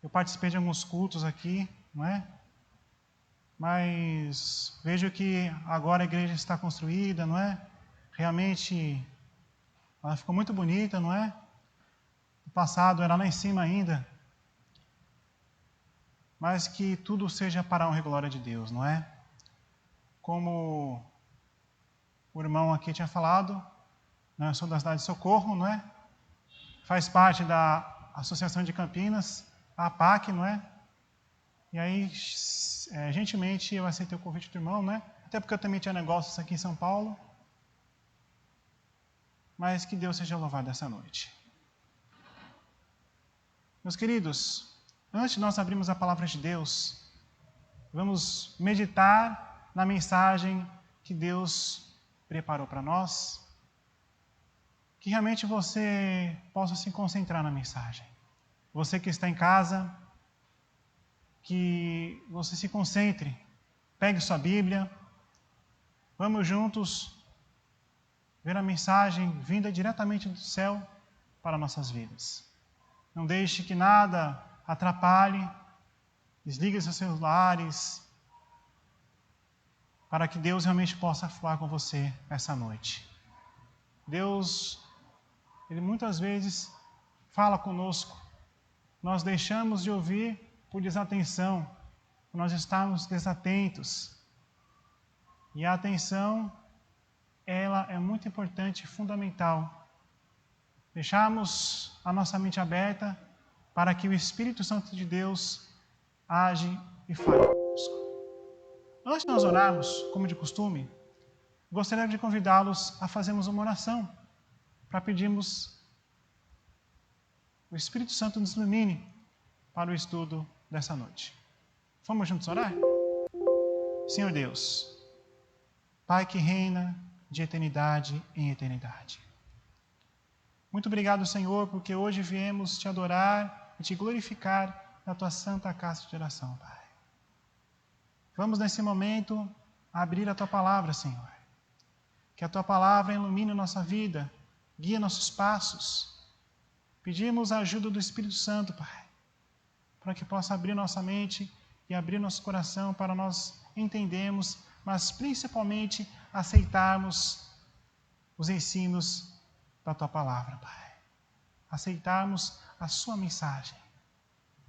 Eu participei de alguns cultos aqui, não é? Mas vejo que agora a igreja está construída, não é? Realmente ela ficou muito bonita, não é? No passado era lá em cima ainda. Mas que tudo seja para a honra e glória de Deus, não é? Como o irmão aqui tinha falado, né, eu sou da cidade de Socorro, não é? Faz parte da Associação de Campinas, a APAC, não é? E aí, gentilmente, eu aceitei o convite do irmão, né? Até porque eu também tinha negócios aqui em São Paulo. Mas que Deus seja louvado essa noite. Meus queridos, antes de nós abrirmos a palavra de Deus, vamos meditar na mensagem que Deus preparou para nós. Que realmente você possa se concentrar na mensagem. Você que está em casa, que você se concentre. Pegue sua Bíblia. Vamos juntos ver a mensagem vinda diretamente do céu para nossas vidas. Não deixe que nada atrapalhe. Desligue seus celulares para que Deus realmente possa falar com você essa noite. Deus, Ele muitas vezes fala conosco. Nós deixamos de ouvir por desatenção, por nós estarmos desatentos. E a atenção, ela é muito importante e fundamental. Deixarmos a nossa mente aberta para que o Espírito Santo de Deus age e fale conosco. Antes de nós orarmos, como de costume, gostaria de convidá-los a fazermos uma oração para pedirmos o Espírito Santo nos ilumine para o estudo dessa noite. Vamos juntos orar? Senhor Deus, Pai que reina de eternidade em eternidade. Muito obrigado, Senhor, porque hoje viemos te adorar e te glorificar na tua santa casa de oração, Pai. Vamos nesse momento abrir a tua palavra, Senhor. Que a tua palavra ilumine nossa vida, guie nossos passos. Pedimos a ajuda do Espírito Santo, Pai, para que possa abrir nossa mente e abrir nosso coração para nós entendermos, mas principalmente aceitarmos os ensinos da tua palavra, Pai. Aceitarmos a sua mensagem.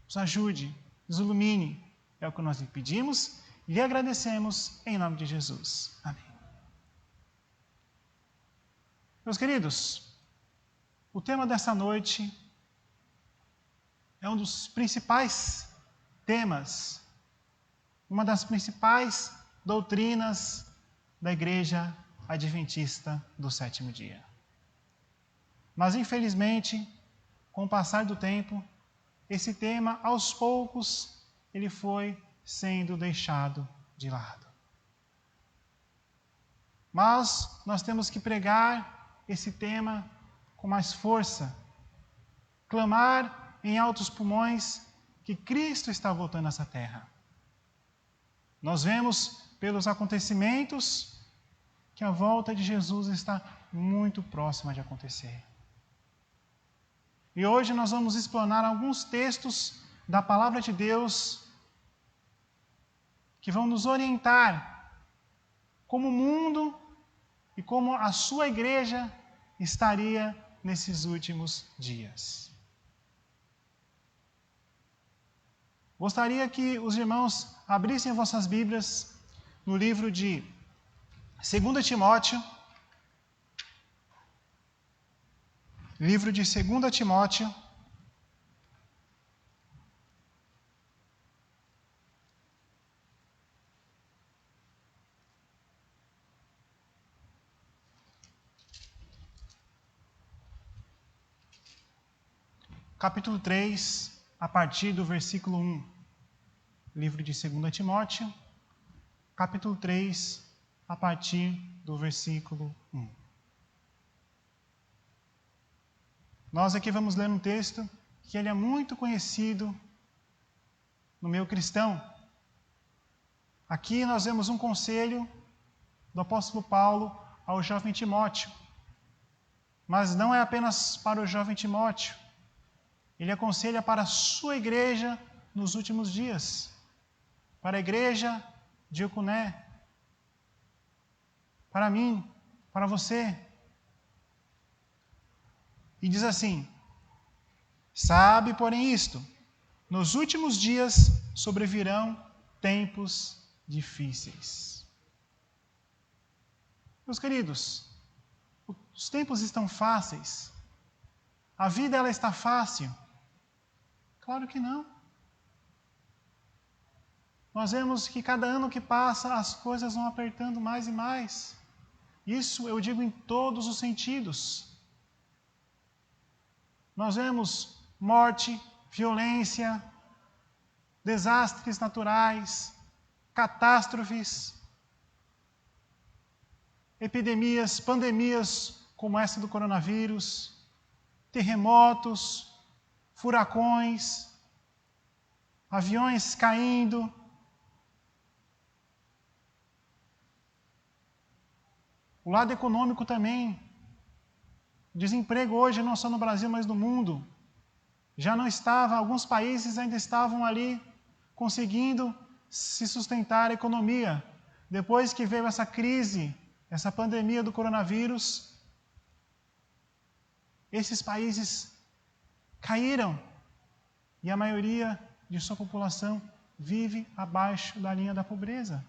Nos ajude, nos ilumine. É o que nós lhe pedimos e lhe agradecemos em nome de Jesus. Amém. Meus queridos, o tema dessa noite é um dos principais temas, uma das principais doutrinas da Igreja Adventista do Sétimo Dia. Mas, infelizmente, com o passar do tempo, esse tema, aos poucos, ele foi sendo deixado de lado. Mas nós temos que pregar esse tema com mais força, clamar em altos pulmões que Cristo está voltando a essa terra. Nós vemos pelos acontecimentos que a volta de Jesus está muito próxima de acontecer. E hoje nós vamos explorar alguns textos da Palavra de Deus que vão nos orientar como o mundo e como a sua igreja estaria nesses últimos dias. Gostaria que os irmãos abrissem vossas Bíblias no livro de 2 Timóteo, livro de 2 Timóteo, capítulo 3, a partir do versículo 1. Livro de 2 Timóteo, capítulo 3, a partir do versículo 1. Nós aqui vamos ler um texto que ele é muito conhecido no meio cristão. Aqui nós vemos um conselho do apóstolo Paulo ao jovem Timóteo. Mas não é apenas para o jovem Timóteo. Ele aconselha para a sua igreja nos últimos dias, para a igreja de Eucuné, para mim, para você. E diz assim: sabe, porém, isto, nos últimos dias sobrevirão tempos difíceis. Meus queridos, os tempos estão fáceis? A vida ela está fácil? Claro que não. Nós vemos que cada ano que passa as coisas vão apertando mais e mais. Isso eu digo em todos os sentidos. Nós vemos morte, violência, desastres naturais, catástrofes, epidemias, pandemias como essa do coronavírus, terremotos, furacões, aviões caindo. O lado econômico também. Desemprego hoje não só no Brasil, mas no mundo. Já não estava, alguns países ainda estavam ali conseguindo se sustentar a economia. Depois que veio essa crise, essa pandemia do coronavírus, esses países caíram e a maioria de sua população vive abaixo da linha da pobreza.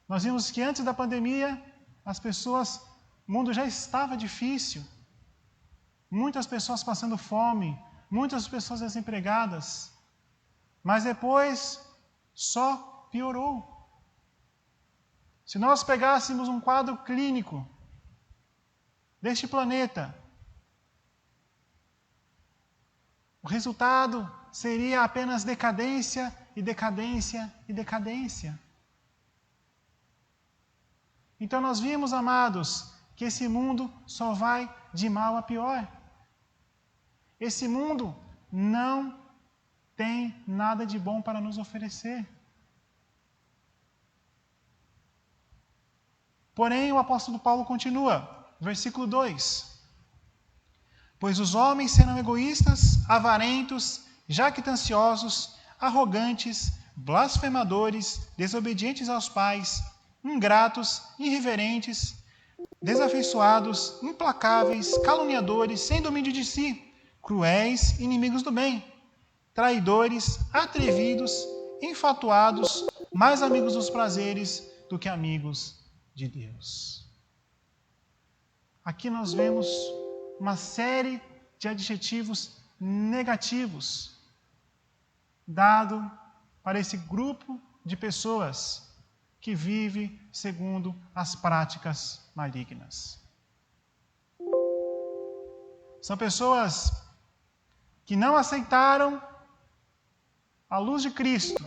Nós vimos que antes da pandemia, o mundo já estava difícil. Muitas pessoas passando fome, muitas pessoas desempregadas. Mas depois só piorou. Se nós pegássemos um quadro clínico deste planeta, o resultado seria apenas decadência e decadência e decadência. Então nós vimos, amados, que esse mundo só vai de mal a pior. Esse mundo não tem nada de bom para nos oferecer. Porém, o apóstolo Paulo continua, versículo 2. Pois os homens serão egoístas, avarentos, jactanciosos, arrogantes, blasfemadores, desobedientes aos pais, ingratos, irreverentes, desafeiçoados, implacáveis, caluniadores, sem domínio de si, cruéis, inimigos do bem, traidores, atrevidos, enfatuados, mais amigos dos prazeres do que amigos de Deus. Aqui nós vemos uma série de adjetivos negativos dado para esse grupo de pessoas que vive segundo as práticas malignas. São pessoas que não aceitaram a luz de Cristo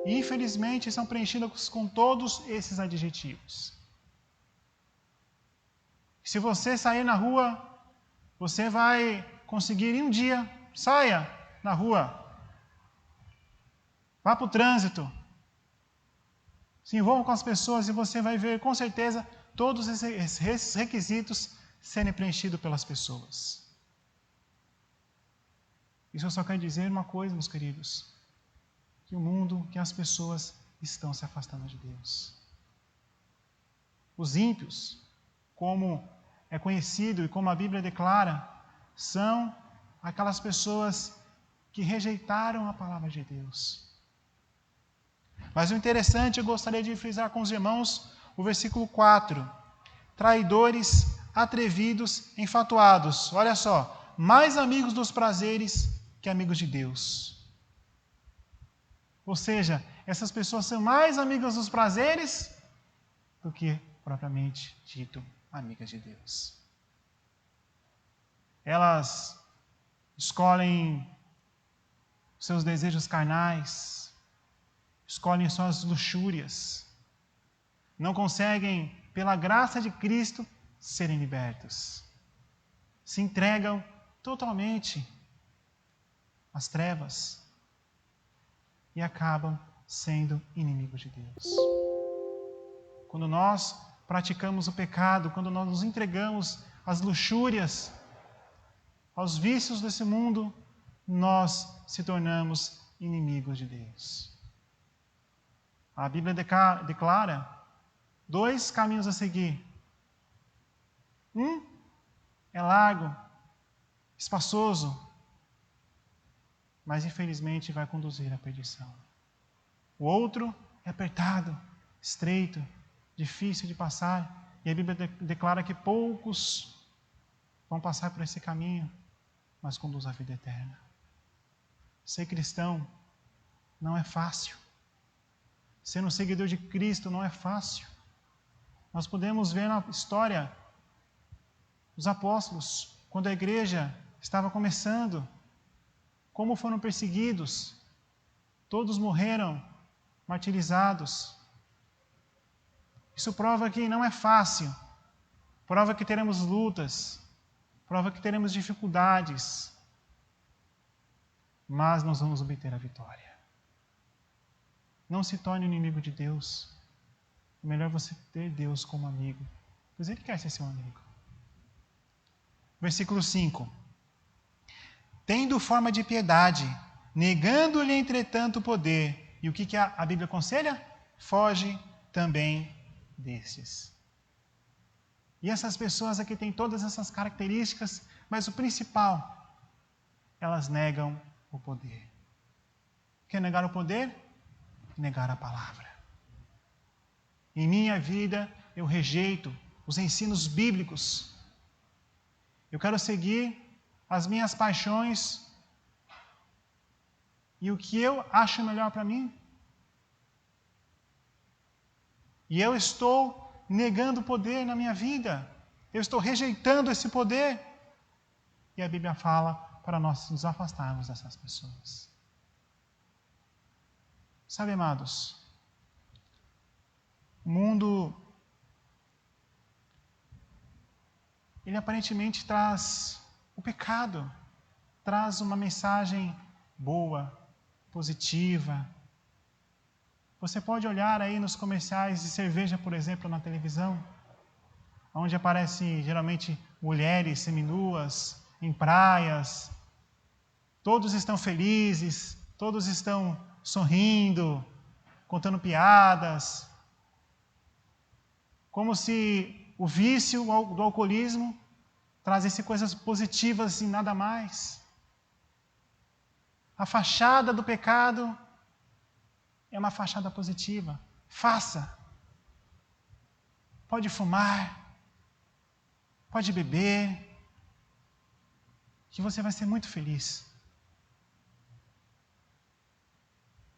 e, infelizmente, são preenchidas com todos esses adjetivos. Se você sair na rua, você vai conseguir em um dia, saia na rua, vá para o trânsito, se envolva com as pessoas e você vai ver com certeza todos esses requisitos serem preenchidos pelas pessoas. Isso eu só quero dizer uma coisa, meus queridos, que o mundo, que as pessoas estão se afastando de Deus. Os ímpios, como é conhecido e como a Bíblia declara, são aquelas pessoas que rejeitaram a palavra de Deus. Mas o interessante, eu gostaria de frisar com os irmãos o versículo 4. Traidores, atrevidos, enfatuados. Olha só, mais amigos dos prazeres que amigos de Deus. Ou seja, essas pessoas são mais amigas dos prazeres do que, propriamente dito, amigas de Deus. Elas escolhem seus desejos carnais, escolhem suas luxúrias, não conseguem, pela graça de Cristo, serem libertos. Se entregam totalmente às trevas e acabam sendo inimigos de Deus. Quando nós praticamos o pecado, quando nós nos entregamos às luxúrias, aos vícios desse mundo, nós se tornamos inimigos de Deus. A Bíblia declara 2 caminhos a seguir. Um é largo, espaçoso, mas infelizmente vai conduzir à perdição. O outro é apertado, estreito, difícil de passar, e a Bíblia declara que poucos vão passar por esse caminho, mas conduz à vida eterna. Ser cristão não é fácil. Ser um seguidor de Cristo não é fácil. Nós podemos ver na história dos apóstolos, quando a igreja estava começando, como foram perseguidos. Todos morreram martirizados. Isso prova que não é fácil. Prova que teremos lutas. Prova que teremos dificuldades. Mas nós vamos obter a vitória. Não se torne inimigo de Deus. É melhor você ter Deus como amigo, pois Ele quer ser seu amigo. Versículo 5. Tendo forma de piedade, negando-lhe, entretanto, o poder. E o que a Bíblia aconselha? Foge também destes. E essas pessoas aqui têm todas essas características, mas o principal, elas negam o poder. Quer negar o poder? Negar a palavra. Em minha vida, eu rejeito os ensinos bíblicos. Eu quero seguir as minhas paixões e o que eu acho melhor para mim. E eu estou negando o poder na minha vida. Eu estou rejeitando esse poder. E a Bíblia fala para nós nos afastarmos dessas pessoas. Sabe, amados, o mundo, ele aparentemente traz o pecado, traz uma mensagem boa, positiva. Você pode olhar aí nos comerciais de cerveja, por exemplo, na televisão, onde aparecem geralmente mulheres seminuas em praias. Todos estão felizes, todos estão sorrindo, contando piadas, como se o vício do alcoolismo trazesse coisas positivas e nada mais. A fachada do pecado é uma fachada positiva. Faça. Pode fumar, pode beber, que você vai ser muito feliz.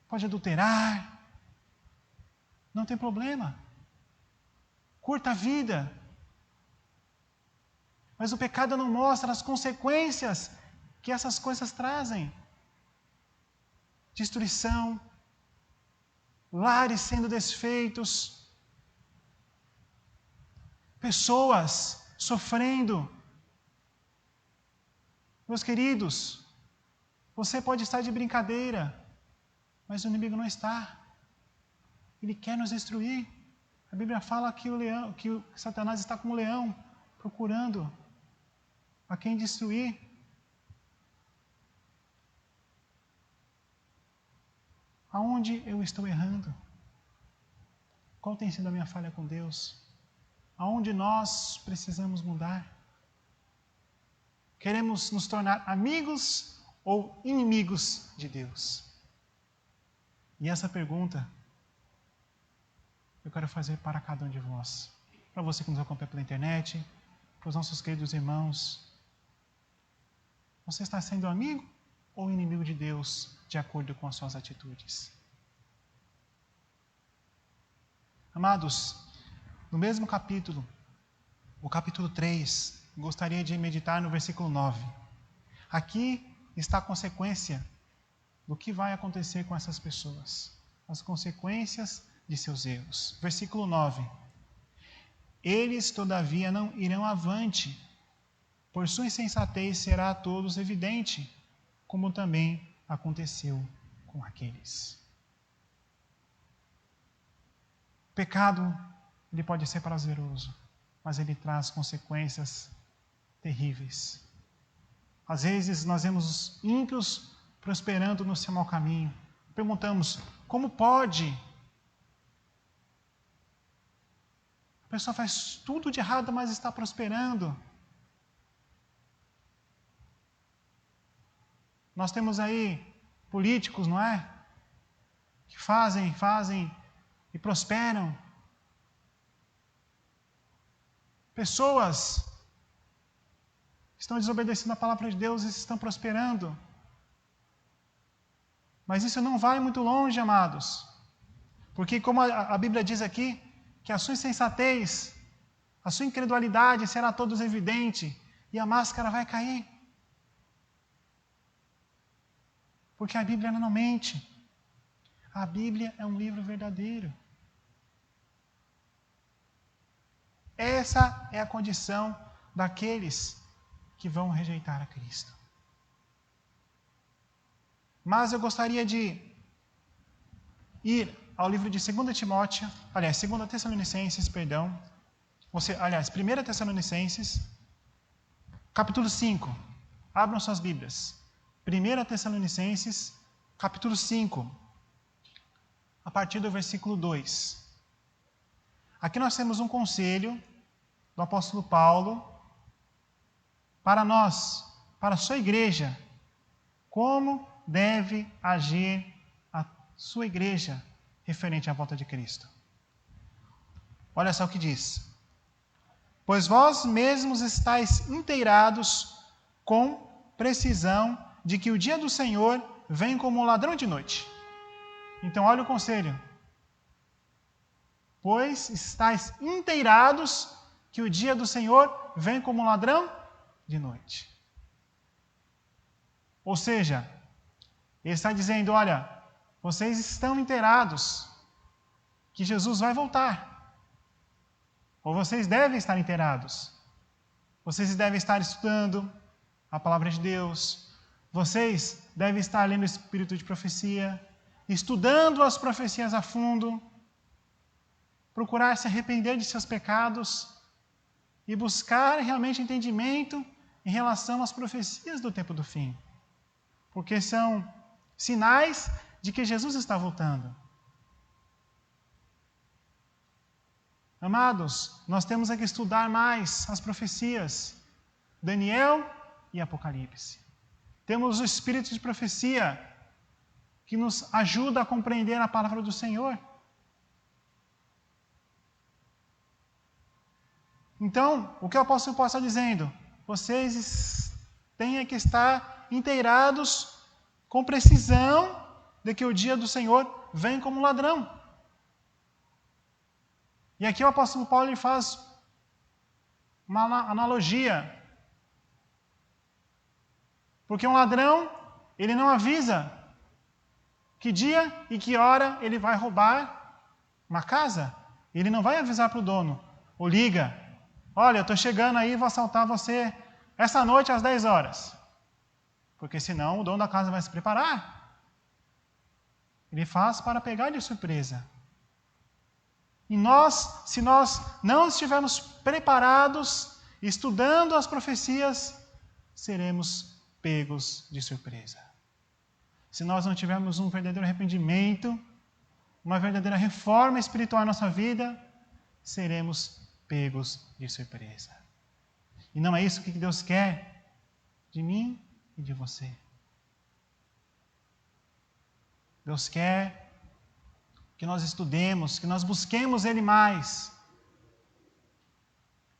Pode adulterar, não tem problema. Curta a vida. Mas o pecado não mostra as consequências que essas coisas trazem. Destruição, lares sendo desfeitos, pessoas sofrendo. Meus queridos, você pode estar de brincadeira, mas o inimigo não está. Ele quer nos destruir. A Bíblia fala que o Satanás está como um leão, procurando a quem destruir. Aonde eu estou errando? Qual tem sido a minha falha com Deus? Aonde nós precisamos mudar? Queremos nos tornar amigos ou inimigos de Deus? E essa pergunta eu quero fazer para cada um de vós. Para você que nos acompanha pela internet, para os nossos queridos irmãos. Você está sendo amigo ou inimigo de Deus de acordo com as suas atitudes? Amados, no mesmo capítulo, o capítulo 3, gostaria de meditar no versículo 9. Aqui está a consequência do que vai acontecer com essas pessoas. As consequências de seus erros. Versículo 9. Eles, todavia, não irão avante, por sua insensatez será a todos evidente, como também aconteceu com aqueles. O pecado, ele pode ser prazeroso, mas ele traz consequências terríveis. Às vezes nós vemos os ímpios prosperando no seu mau caminho. Perguntamos, como pode? A pessoa faz tudo de errado, mas está prosperando. Nós temos aí políticos, não é? Que fazem e prosperam. Pessoas estão desobedecendo a palavra de Deus e estão prosperando. Mas isso não vai muito longe, amados. Porque como a Bíblia diz aqui, que a sua insensatez, a sua incredulidade será todos evidente e a máscara vai cair. Porque a Bíblia não mente. A Bíblia é um livro verdadeiro. Essa é a condição daqueles que vão rejeitar a Cristo. Mas eu gostaria de ir ao livro de 2 Timóteo, aliás, 2 Tessalonicenses, perdão. 1 Tessalonicenses, capítulo 5. Abram suas Bíblias. 1 Tessalonicenses, capítulo 5, a partir do versículo 2. Aqui nós temos um conselho do apóstolo Paulo para nós, para a sua igreja, como deve agir a sua igreja referente à volta de Cristo. Olha só o que diz. Pois vós mesmos estáis inteirados com precisão de que o dia do Senhor vem como um ladrão de noite. Então, olha o conselho. Pois estáis inteirados que o dia do Senhor vem como um ladrão de noite. Ou seja, ele está dizendo, olha, vocês estão inteirados que Jesus vai voltar. Ou vocês devem estar inteirados. Vocês devem estar estudando a palavra de Deus. Vocês devem estar lendo o Espírito de profecia, estudando as profecias a fundo, procurar se arrepender de seus pecados e buscar realmente entendimento em relação às profecias do tempo do fim. Porque são sinais de que Jesus está voltando. Amados, nós temos que estudar mais as profecias, Daniel e Apocalipse. Temos o Espírito de profecia que nos ajuda a compreender a palavra do Senhor. Então, o que o apóstolo Paulo está dizendo? Vocês têm que estar inteirados com precisão de que o dia do Senhor vem como um ladrão. E aqui o apóstolo Paulo ele faz uma analogia. Porque um ladrão, ele não avisa que dia e que hora ele vai roubar uma casa. Ele não vai avisar para o dono, ou liga, olha, eu estou chegando aí e vou assaltar você essa noite às 10 horas. Porque senão o dono da casa vai se preparar. Ele faz para pegar de surpresa. E nós, se nós não estivermos preparados, estudando as profecias, seremos pegos de surpresa. Se nós não tivermos um verdadeiro arrependimento, uma verdadeira reforma espiritual em nossa vida, seremos pegos de surpresa. E não é isso que Deus quer de mim e de você. Deus quer que nós estudemos, que nós busquemos Ele mais,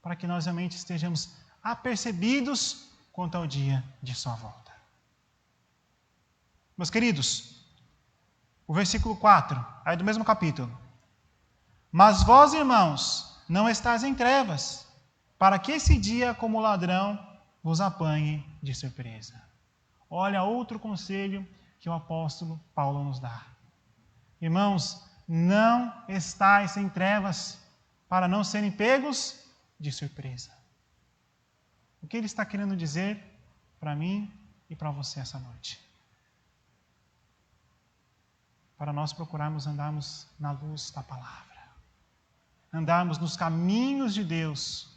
para que nós realmente estejamos apercebidos quanto ao dia de sua volta. Meus queridos, o versículo 4, aí do mesmo capítulo. Mas vós, irmãos, não estáis em trevas, para que esse dia, como ladrão, vos apanhe de surpresa. Olha outro conselho que o apóstolo Paulo nos dá. Irmãos, não estáis em trevas para não serem pegos de surpresa. O que ele está querendo dizer para mim e para você essa noite? Para nós procurarmos andarmos na luz da palavra. Andarmos nos caminhos de Deus.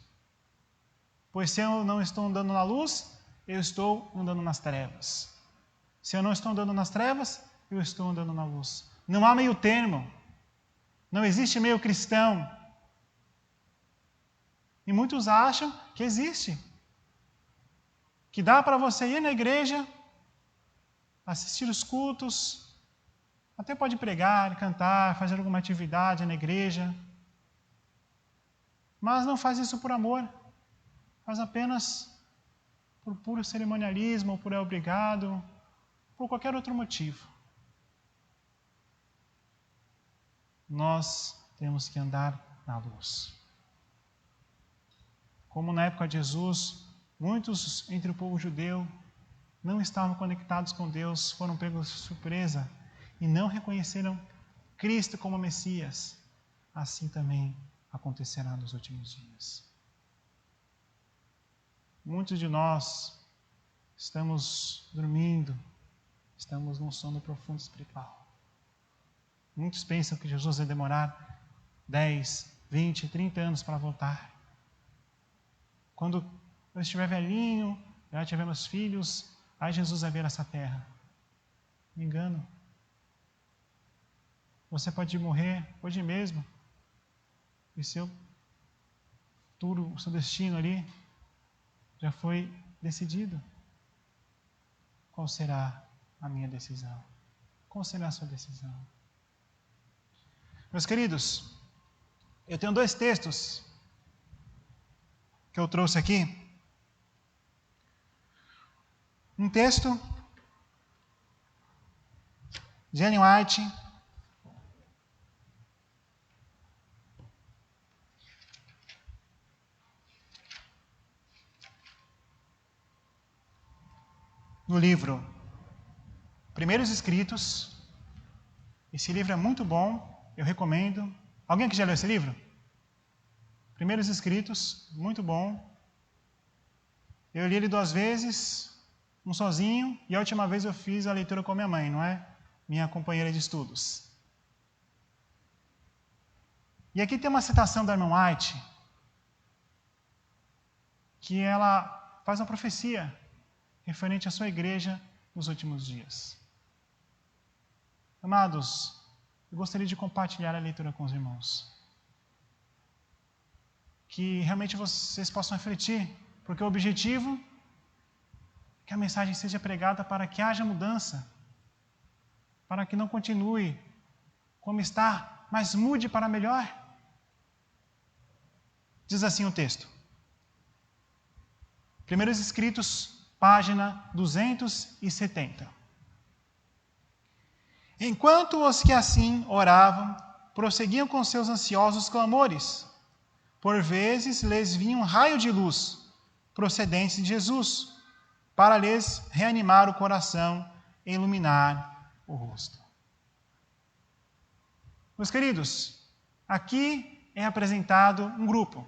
Pois se eu não estou andando na luz, eu estou andando nas trevas. Se eu não estou andando nas trevas, eu estou andando na luz. Não há meio termo. Não existe meio cristão. E muitos acham que existe. Que dá para você ir na igreja, assistir os cultos, até pode pregar, cantar, fazer alguma atividade na igreja, mas não faz isso por amor. Faz apenas por puro cerimonialismo, ou por é obrigado, por qualquer outro motivo. Nós temos que andar na luz. Como na época de Jesus, muitos entre o povo judeu não estavam conectados com Deus, foram pegos de surpresa e não reconheceram Cristo como Messias. Assim também acontecerá nos últimos dias. Muitos de nós estamos dormindo, estamos num sono profundo espiritual. Muitos pensam que Jesus vai demorar 10, 20, 30 anos para voltar. Quando eu estiver velhinho, já tivermos filhos, aí Jesus vai ver essa terra. Me engano. Você pode morrer hoje mesmo. E seu futuro, o seu destino ali, já foi decidido. Qual será a minha decisão? Qual será a sua decisão? Meus queridos, eu tenho 2 textos que eu trouxe aqui. Um texto de Ellen White, no livro Primeiros Escritos. Esse livro é muito bom, eu recomendo. Alguém aqui já leu esse livro? Primeiros Escritos, muito bom. Eu li ele 2 vezes, um sozinho, e a última vez eu fiz a leitura com a minha mãe, não é? Minha companheira de estudos. E aqui tem uma citação da irmã White, que ela faz uma profecia referente à sua igreja nos últimos dias. Amados, eu gostaria de compartilhar a leitura com os irmãos. Que realmente vocês possam refletir, porque o objetivo é que a mensagem seja pregada para que haja mudança, para que não continue como está, mas mude para melhor. Diz assim o texto. Primeiros Escritos, página 270. Enquanto os que assim oravam, prosseguiam com seus ansiosos clamores, por vezes lhes vinha um raio de luz, procedente de Jesus, para lhes reanimar o coração e iluminar o rosto. Meus queridos, aqui é apresentado um grupo.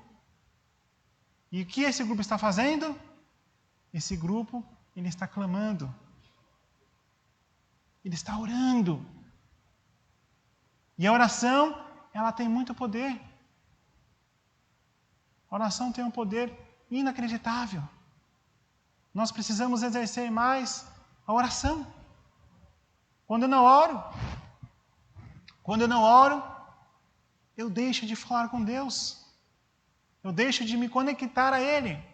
E o que esse grupo está fazendo? Esse grupo, ele está clamando. Ele está orando. E a oração, ela tem muito poder. A oração tem um poder inacreditável. Nós precisamos exercer mais a oração. Quando eu não oro, eu deixo de falar com Deus. Eu deixo de me conectar a Ele.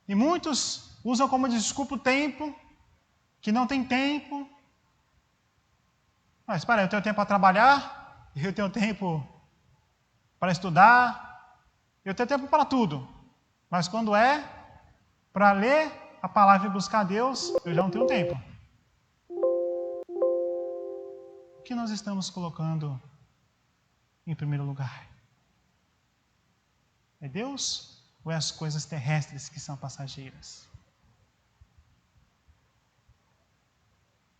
E muitos usam como desculpa o tempo, que não tem tempo. Mas espera, eu tenho tempo para trabalhar, eu tenho tempo para estudar, eu tenho tempo para tudo. Mas quando é para ler a palavra e buscar Deus, eu já não tenho tempo. O que nós estamos colocando em primeiro lugar? É Deus ou é as coisas terrestres que são passageiras?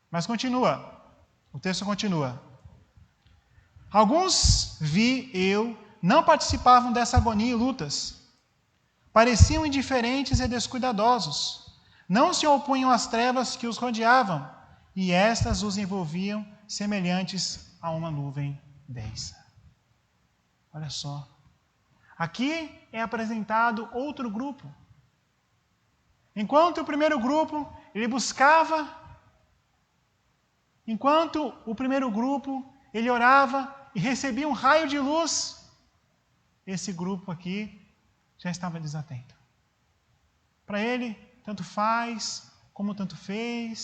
Mas continua, o texto continua. Alguns vi eu não participavam dessa agonia e lutas. Pareciam indiferentes e descuidadosos. Não se opunham às trevas que os rodeavam, e estas os envolviam semelhantes a uma nuvem densa. Olha só. Aqui é apresentado outro grupo. Enquanto o primeiro grupo, ele buscava, enquanto o primeiro grupo, ele orava e recebia um raio de luz, esse grupo aqui já estava desatento. Para ele, tanto faz, como tanto fez.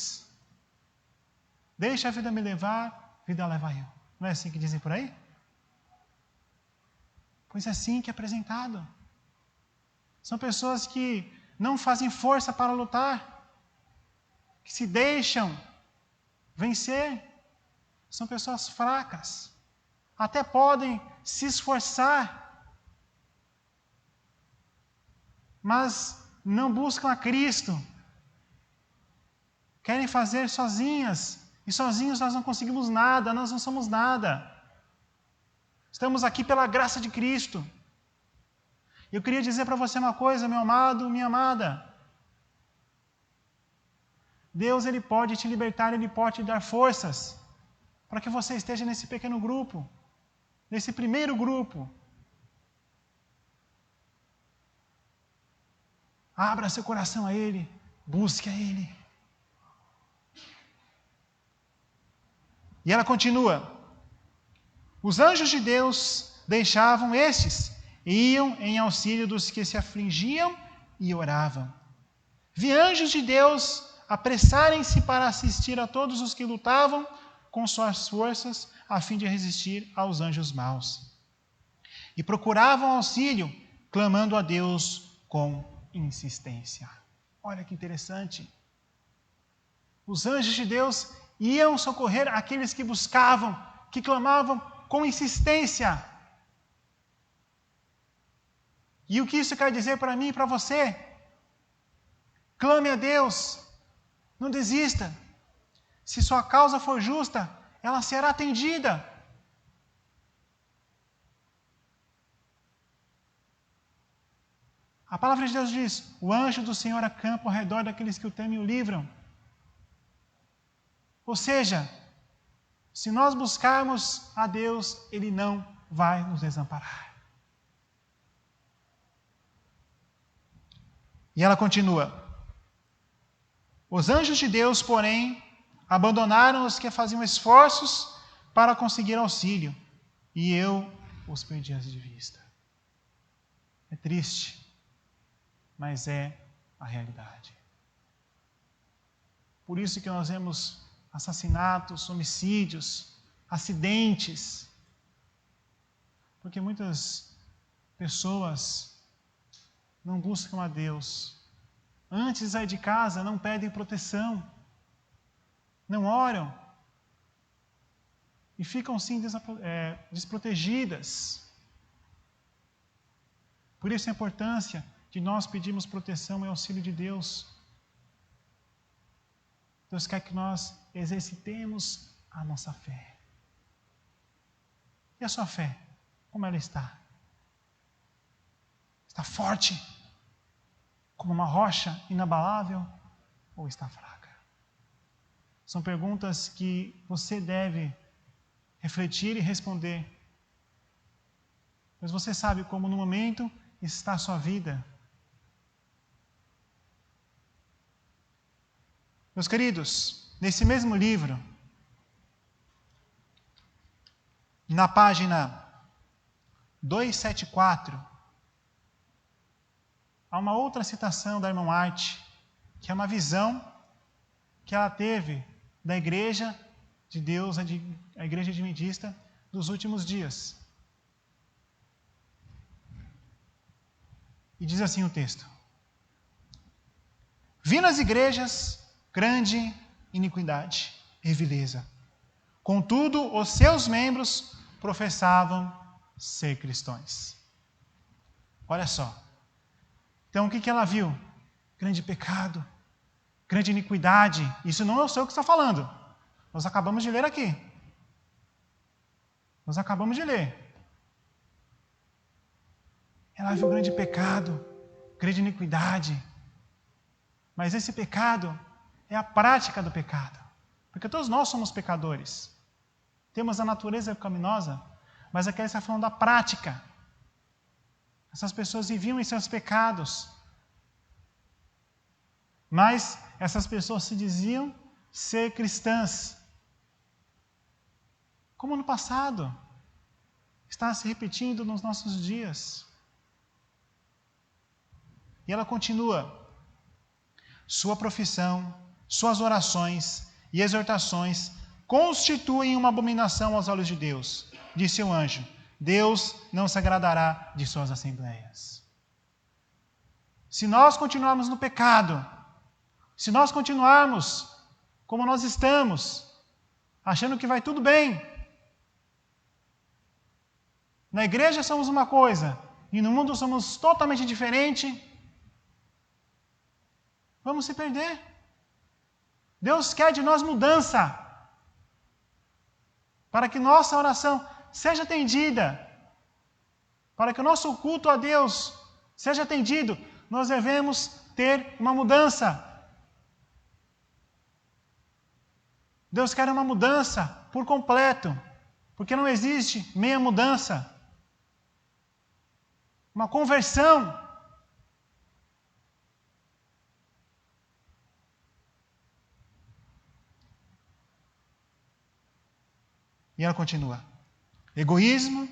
Deixa a vida me levar, vida leva eu. Não é assim que dizem por aí? Pois é assim que é apresentado. São pessoas que não fazem força para lutar, que se deixam vencer. São pessoas fracas. Até podem se esforçar, mas não buscam a Cristo. Querem fazer sozinhas. E sozinhos nós não conseguimos nada, nós não somos nada. Estamos aqui pela graça de Cristo. Eu queria dizer para você uma coisa, meu amado, minha amada. Deus, Ele pode te libertar, Ele pode te dar forças para que você esteja nesse pequeno grupo, nesse primeiro grupo. Abra seu coração a Ele, busque a Ele. E ela continua. Os anjos de Deus deixavam estes e iam em auxílio dos que se afligiam e oravam. Vi anjos de Deus apressarem-se para assistir a todos os que lutavam com suas forças a fim de resistir aos anjos maus. E procuravam auxílio, clamando a Deus com insistência. Olha que interessante. Os anjos de Deus iam socorrer aqueles que buscavam, que clamavam com insistência. E o que isso quer dizer para mim e para você? Clame a Deus. Não desista. Se sua causa for justa, ela será atendida. A palavra de Deus diz: o anjo do Senhor acampa ao redor daqueles que o temem e o livram. Ou seja, se nós buscarmos a Deus, Ele não vai nos desamparar. E ela continua. Os anjos de Deus, porém, abandonaram os que faziam esforços para conseguir auxílio, e eu os perdi de vista. É triste, mas é a realidade. Por isso que nós vemos assassinatos, homicídios, acidentes. Porque muitas pessoas não buscam a Deus. Antes de sair de casa, não pedem proteção. Não oram. E ficam, sim, desprotegidas. Por isso a importância de nós pedirmos proteção e auxílio de Deus. Deus quer que nós exercitemos a nossa fé. E a sua fé? Como ela está? Está forte? Como uma rocha inabalável? Ou está fraca? São perguntas que você deve refletir e responder. Pois você sabe como no momento está a sua vida. Meus queridos, nesse mesmo livro, na página 274, há uma outra citação da irmã Arte, que é uma visão que ela teve da igreja de Deus, a igreja adventista dos últimos dias. E diz assim o texto: vi nas igrejas grande iniquidade e vileza. Contudo, os seus membros professavam ser cristãos. Olha só. Então, o que ela viu? Grande pecado, grande iniquidade. Isso não é o Senhor que está falando. Nós acabamos de ler aqui. Nós acabamos de ler. Ela viu grande pecado, grande iniquidade. Mas esse pecado é a prática do pecado. Porque todos nós somos pecadores. Temos a natureza pecaminosa, mas aqui ele está falando da prática. Essas pessoas viviam em seus pecados. Mas essas pessoas se diziam ser cristãs. Como no passado, está se repetindo nos nossos dias. E ela continua: sua profissão, suas orações e exortações constituem uma abominação aos olhos de Deus. Disse o anjo: Deus não se agradará de suas assembleias. Se nós continuarmos no pecado, se nós continuarmos como nós estamos, achando que vai tudo bem, na igreja somos uma coisa e no mundo somos totalmente diferente, vamos se perder. Deus quer de nós mudança, para que nossa oração seja atendida, para que o nosso culto a Deus seja atendido, nós devemos ter uma mudança. Deus quer uma mudança por completo, porque não existe meia mudança. Uma conversão. E ela continua: egoísmo,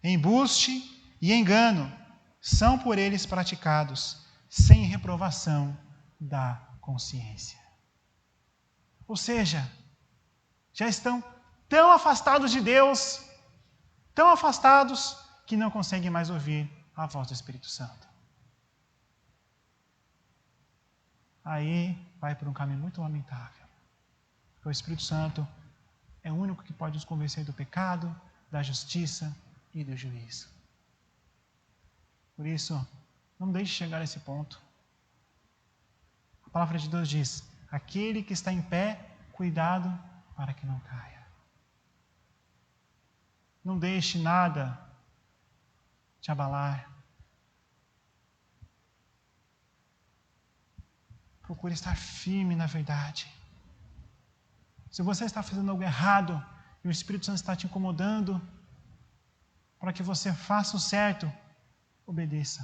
embuste e engano são por eles praticados sem reprovação da consciência. Ou seja, já estão tão afastados de Deus, tão afastados, que não conseguem mais ouvir a voz do Espírito Santo. Aí vai por um caminho muito lamentável. Porque o Espírito Santo é o único que pode nos convencer do pecado, da justiça e do juízo. Por isso, não deixe chegar a esse ponto. A palavra de Deus diz: aquele que está em pé, cuidado para que não caia. Não deixe nada te abalar. Procure estar firme na verdade. Se você está fazendo algo errado e o Espírito Santo está te incomodando, para que você faça o certo, obedeça.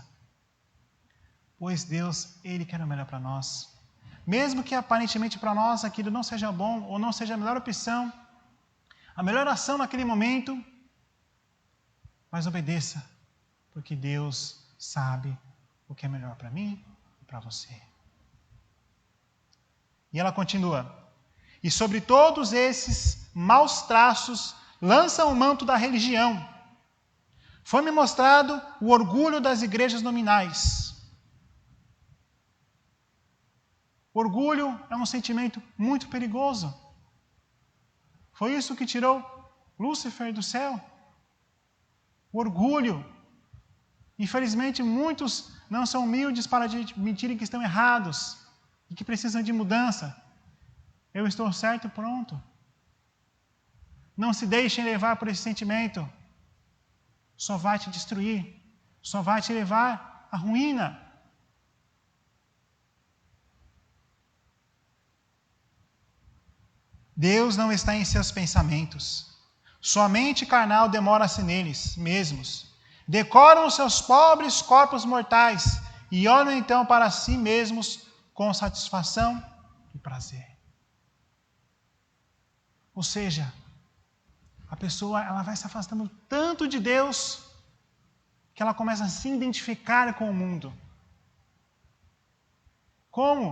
Pois Deus, Ele quer o melhor para nós. Mesmo que aparentemente para nós aquilo não seja bom ou não seja a melhor opção, a melhor ação naquele momento, mas obedeça, porque Deus sabe o que é melhor para mim e para você. E ela continua: e sobre todos esses maus traços lançam o manto da religião. Foi-me mostrado o orgulho das igrejas nominais. Orgulho é um sentimento muito perigoso. Foi isso que tirou Lúcifer do céu. Orgulho. Infelizmente, muitos não são humildes para admitirem que estão errados e que precisam de mudança. Eu estou certo e pronto. Não se deixem levar por esse sentimento. Só vai te destruir. Só vai te levar à ruína. Deus não está em seus pensamentos. Sua mente carnal demora-se neles mesmos. Decoram os seus pobres corpos mortais e olham então para si mesmos com satisfação e prazer. Ou seja, a pessoa ela vai se afastando tanto de Deus que ela começa a se identificar com o mundo. Como?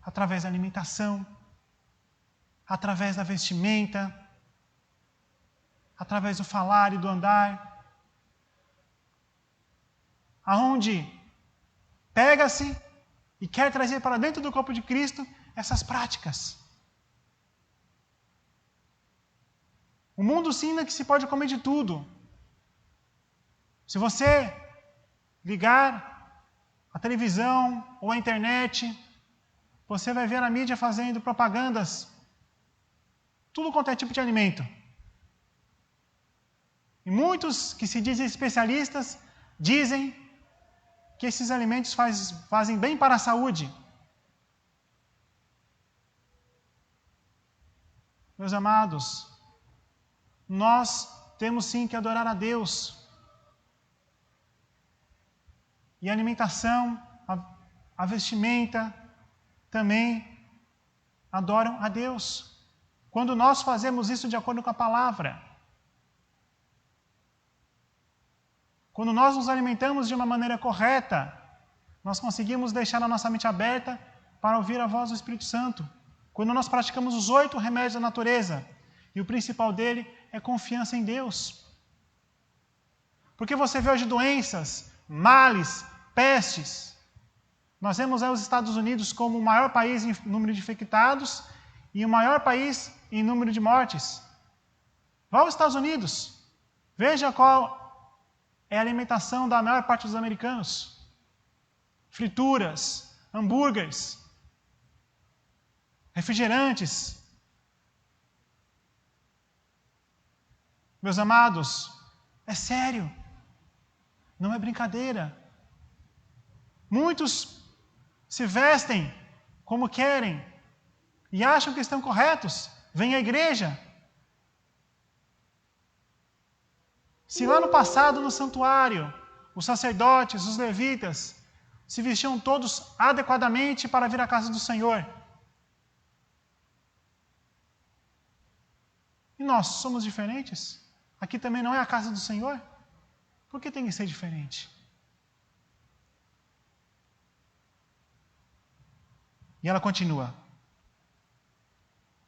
Através da alimentação, através da vestimenta, através do falar e do andar, aonde pega-se e quer trazer para dentro do corpo de Cristo essas práticas. O mundo ensina que se pode comer de tudo. Se você ligar a televisão ou a internet, você vai ver a mídia fazendo propagandas, tudo quanto é tipo de alimento. E muitos que se dizem especialistas dizem que esses alimentos fazem bem para a saúde. Meus amados, nós temos sim que adorar a Deus. e a alimentação, a vestimenta também adoram a Deus. Quando nós fazemos isso de acordo com a palavra, quando nós nos alimentamos de uma maneira correta, nós conseguimos deixar a nossa mente aberta para ouvir a voz do Espírito Santo. Quando nós praticamos os 8 remédios da natureza, e o principal dele é confiança em Deus. Porque você vê hoje doenças, males, pestes. Nós vemos os Estados Unidos como o maior país em número de infectados e o maior país em número de mortes. Vá aos Estados Unidos, veja qual é a alimentação da maior parte dos americanos. Frituras, hambúrgueres, refrigerantes. Meus amados, é sério, não é brincadeira. Muitos se vestem como querem e acham que estão corretos, vêm à igreja. Se lá no passado, no santuário, os sacerdotes, os levitas, se vestiam todos adequadamente para vir à casa do Senhor, e nós somos diferentes? Aqui também não é a casa do Senhor? Por que tem que ser diferente? E ela continua.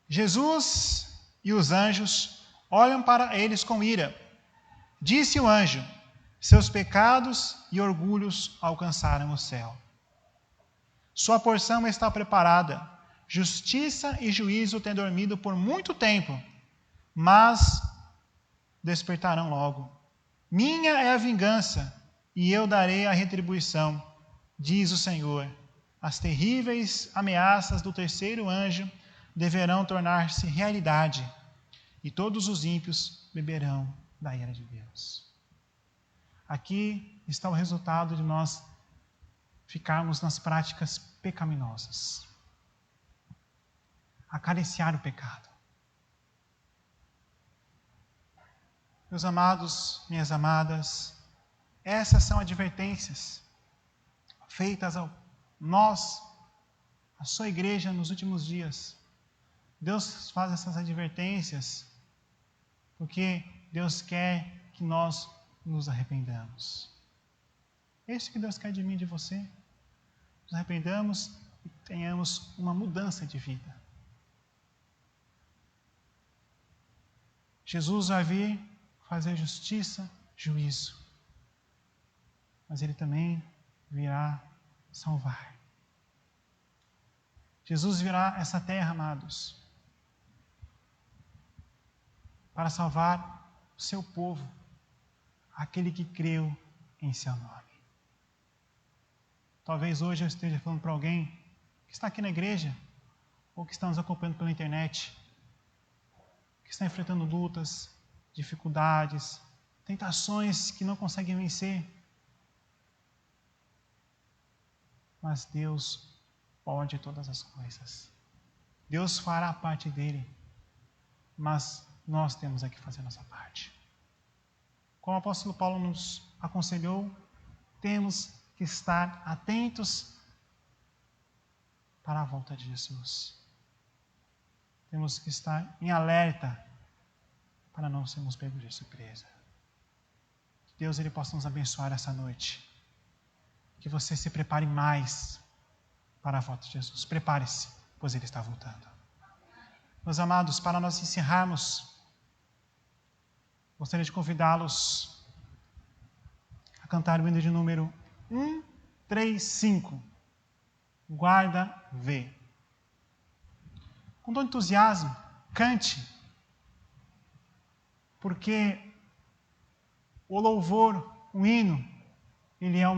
Jesus e os anjos olham para eles com ira. Disse o anjo: seus pecados e orgulhos alcançaram o céu. Sua porção está preparada. Justiça e juízo têm dormido por muito tempo, mas despertarão logo. Minha é a vingança, e eu darei a retribuição, diz o Senhor. As terríveis ameaças do terceiro anjo deverão tornar-se realidade, e todos os ímpios beberão da ira de Deus. Aqui está o resultado de nós ficarmos nas práticas pecaminosas. Acariciar o pecado. Meus amados, minhas amadas, essas são advertências feitas a nós, a sua igreja, nos últimos dias. Deus faz essas advertências porque Deus quer que nós nos arrependamos. É isso que Deus quer de mim e de você. Nos arrependamos e tenhamos uma mudança de vida. Jesus vai vir fazer justiça, juízo. Mas Ele também virá salvar. Jesus virá a essa terra, amados, para salvar o seu povo, aquele que creu em seu nome. Talvez hoje eu esteja falando para alguém que está aqui na igreja, ou que está nos acompanhando pela internet, que está enfrentando lutas, dificuldades, tentações que não conseguem vencer. Mas Deus pode todas as coisas. Deus fará a parte dele, mas nós temos aqui que fazer a nossa parte. Como o apóstolo Paulo nos aconselhou, temos que estar atentos para a volta de Jesus. Temos que estar em alerta para não sermos pegos de surpresa. Que Deus ele possa nos abençoar essa noite. Que você se prepare mais para a volta de Jesus. Prepare-se, pois Ele está voltando. Meus amados, para nós encerrarmos, gostaria de convidá-los a cantar o hino de número 135. Guarda, vê. Com todo entusiasmo, cante, porque o louvor, o hino, ele é uma